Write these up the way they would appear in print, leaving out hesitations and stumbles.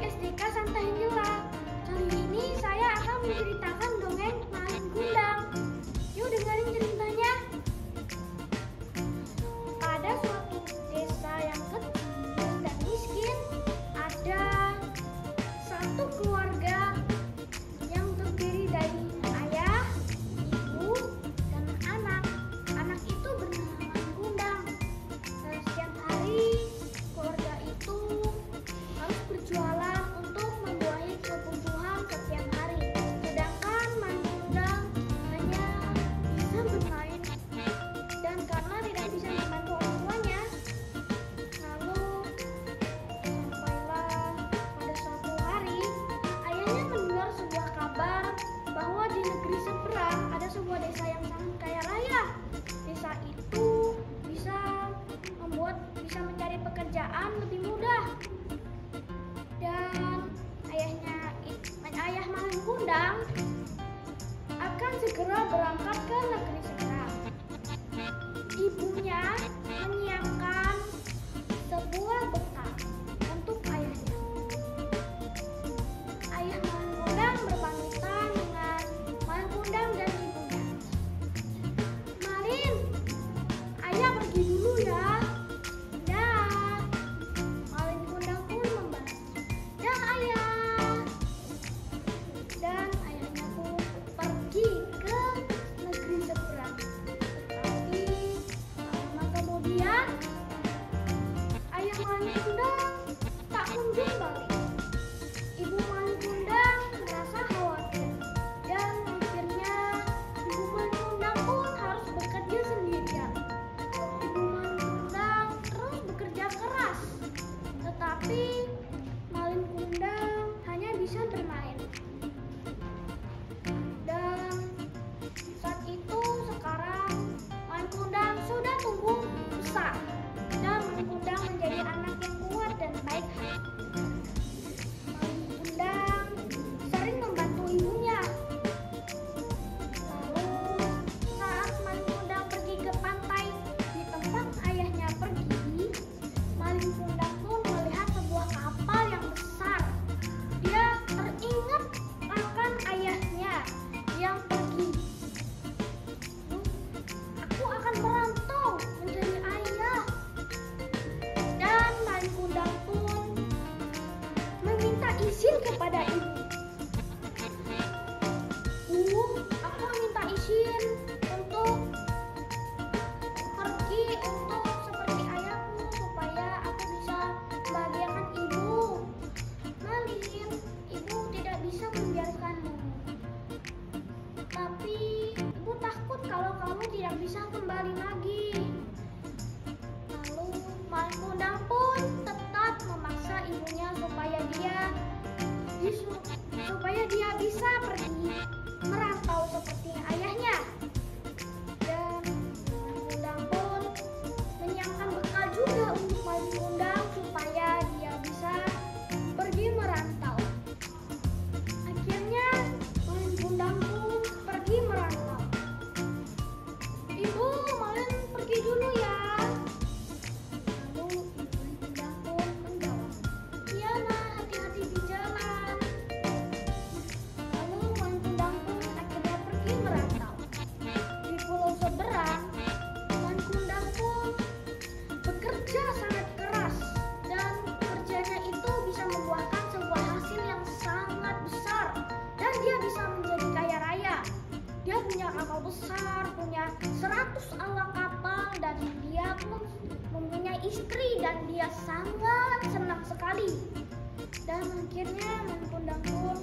SDK Santa Angela. Kali ini saya akan menceritakan dongeng Malin Kundang. Yuk dengerin ceritanya. Pada suatu desa yang kecil dan miskin, ada satu keluarga yang terdiri dari ayah, ibu, dan anak. Anak itu bernama Malin Kundang. Setiap hari keluarga itu harus berjualan untuk membuahi kebutuhan setiap hari. Sedangkan Malin Kundang hanya bisa bermain, dan karena tidak bisa membantu orang tuanya, lalu sampailah pada suatu hari ayahnya mendengar sebuah kabar bahwa di negeri seberang ada sebuah desa yang sangat kaya raya. Desa itu bisa mencari pekerjaan lebih mudah, dan ayah Malin Kundang akan segera berangkat ke negeri seberang. Ibunya menyiapkan sebuah bekal untuk ayahnya. Ayah Malin Kundang berpamitan dengan Malin Kundang dan ibunya. "Malin, ayah pergi dulu ya." "Dah." Malin Kundang pun membalas, "Dah ayah." Dan ayahnya pun pergi ke negeri seberang. Tapi lama kemudian ayah Malin Kundang tak kunjung balik. Ibu Malin Kundang merasa khawatir, dan akhirnya ibu Malin Kundang pun harus bekerja sendirian. Ibu Malin Kundang terus bekerja keras, tetapi Malin Kundang hanya bisa bermain. Dan saat itu sekarang Malin Kundang sudah tumbuh besar, dan Malin Kundang menjadi anak yang kuat dan baik hati. Malin Kundang sering membantu ibunya. Lalu saat Malin Kundang pergi ke pantai di tempat ayahnya pergi, Malin Kundang pun melihat sebuah kapal yang besar. Dia teringat akan ayahnya yang pergi. "Aku akan merantau menjadi ayah." Dan Malin Kundang pun meminta izin kepada ibu. "Bu, aku minta izin untuk pergi untuk seperti ayahku, supaya aku bisa membahagiakan ibu." "Malin, ibu tidak bisa membiarkanmu. Tapi ibu takut kalau kamu tidak bisa kembali lagi." Lalu Malin Kundang pun tetap memaksa ibunya supaya dia bisa pergi merantau seperti ayahnya. Dan Malin Kundang pun menyiapkan bekal juga untuk Malin Kundang supaya dia bisa pergi merantau. Akhirnya Malin Kundang pun pergi merantau. "Ibu, Malin pergi dulu ya." Lalu ibu Malin Kundang pun menjawab, "Iya nak, hati-hati di jalan." Lalu Malin Kundang pun akhirnya pergi merantau. Di pulau seberang, Malin Kundang pun bekerja sangat keras, dan kerjanya itu bisa membuahkan sebuah hasil yang sangat besar, dan dia bisa menjadi kaya raya. Dia punya kapal besar, punya 100 awak kapal, dan dia pun mempunyai istri, dan dia sangat senang sekali. Dan akhirnya Malin Kundang pun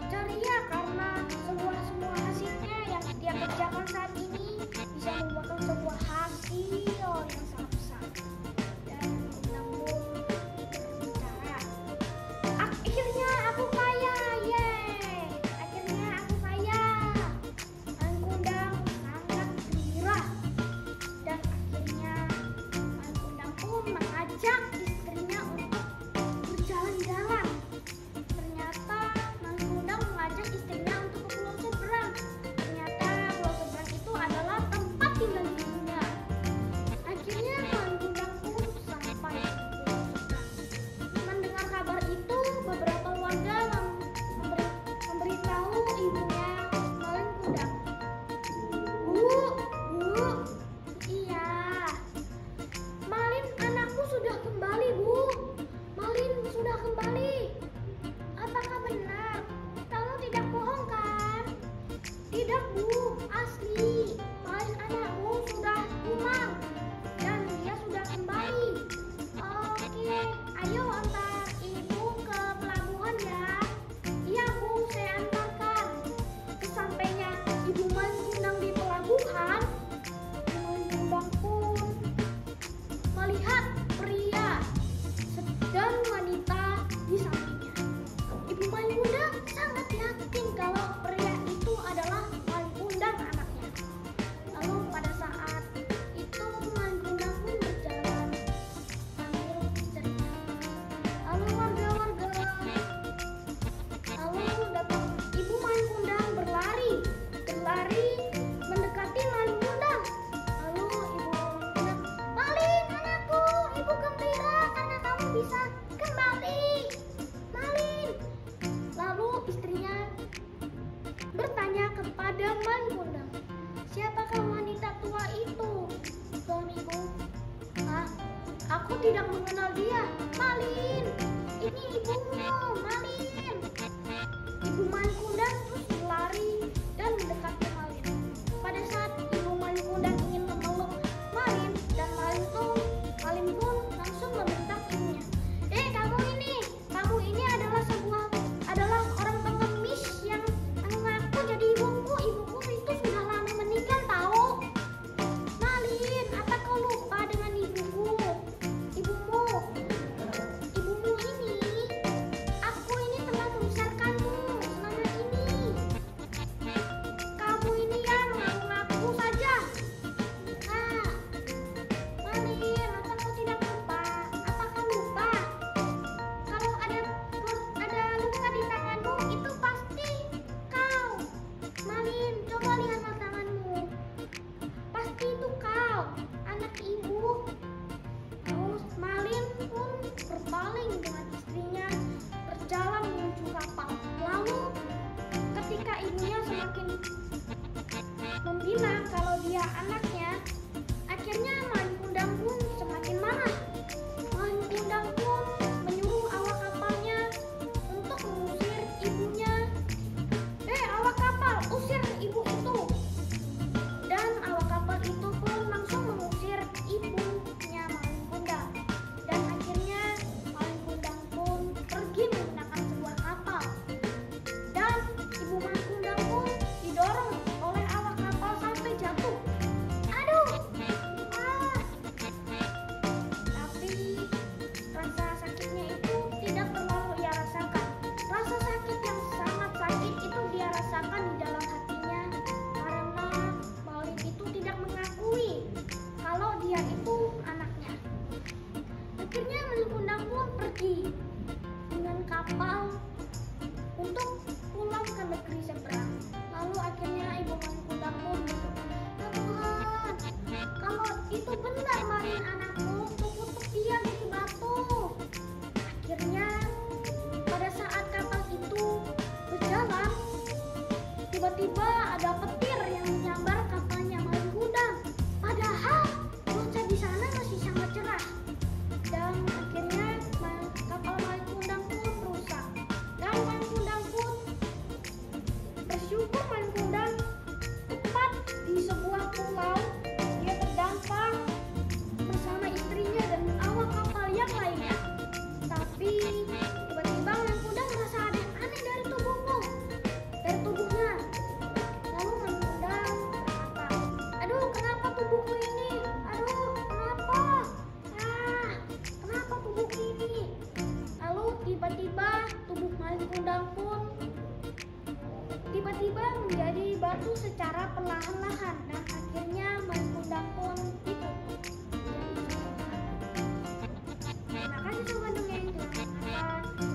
ceria karena semua hasilnya yang dia kerjakan saat ini bisa membuahkan sebuah hasil yang sangat besar. Dan Malin Kundang pun berbicara, "Akhirnya aku kaya, yeay! Akhirnya aku kaya." Malin Kundang sangat gembira, dan akhirnya Malin Kundang pun mengajak istrinya untuk berjalan-jalan. Ternyata dan wanita di sampingnya. Ibu Malin Kundang sangat yakin kalau pria itu adalah Malin Kundang anaknya. Lalu pada saat itu Malin Kundang pun berjalan sambil cerita. Lalu datang Ibu Malin Kundang berlari mendekati Malin Kundang. Lalu Ibu Malin Kundang, "Malin, anakku, Ibu gembira karena kamu bisa kembali, Malin." Lalu istrinya bertanya kepada Malin Kundang, "Siapakah wanita tua itu, suamiku?" "Ah, aku tidak mengenal dia, Malin. Ini ibumu, Malin." Ibu Malin Kundang terus berlari dan mendekati Malin. Pada saat Ibu Malin Kundang ingin memeluk Malin, dan Malin pun langsung membentak ibunya. Kamu ini adalah orang pengemis yang mengaku jadi ibuku. Ibuku itu sudah lama meninggal tahu. Malin, apa kau lupa dengan ibumu ini? Aku ini telah membesarkanmu selama ini. Kamu ini ya mengaku saja. Ah, Malin, apa kau tidak lupa? Apa kau lupa? Kalau ada luka di tanganmu, itu pasti kau. Malin, coba lihatlah tanganmu. Pasti itu kau, anak ibu. Terus Malin pun berpaling dengan istrinya, berjalan menuju kapal. Lalu ketika ibunya semakin membilang kalau dia anaknya, akhirnya Malin Kundang pun semakin marah. Malin Kundang pun menyuruh awak kapalnya untuk mengusir ibunya. Awak kapal, usir ibu itu. Dan awak kapal itu pun langsung mengusir ibunya Malin Kundang. Dan akhirnya Malin Kundang pun pergi menggunakan sebuah kapal. Dan Ibu Malin Kundang pun didorong oleh awak kapal sampai jatuh. Aduh! Ah! Tapi rasa sakitnya itu tidak terlalu ia rasakan. Rasa sakit yang sangat sakit itu dia rasakan di dalam hatinya karena Malin itu tidak mengakui kalau dia itu anaknya. Akhirnya Malin Kundang pun pergi dengan kapal untuk pulang ke negeri seberang. Lalu akhirnya Ibu Malin Kundang pun berdoa, "Ya Tuhan, kalau itu benar Malin anakku, tutup dia jadi batu." Akhirnya pada saat kapal itu berjalan, tiba-tiba ada petir yang menyambar kapalnya Malin Kundang. Padahal cuaca di sana masih sangat cerah. Dan akhirnya kapal Malin Kundang pun rusak. Dan Malin Kundang pun bersyukur Malin Kundang tepat di sebuah pulau. Dia terdampar bersama istrinya dan awak kapal yang lainnya. Tapi tiba-tiba Malin Kundang merasa ada yang aneh dari tubuhnya. Lalu Malin Kundang berkata, "Aduh, kenapa tubuhku ini? Aduh, kenapa? Kenapa tubuhku ini?" Lalu tiba-tiba tubuh Malin Kundang pun tiba-tiba menjadi batu secara perlahan-lahan, dan akhirnya Malin Kundang pun ditutup. Terima kasih sobat dongeng, jangan lupa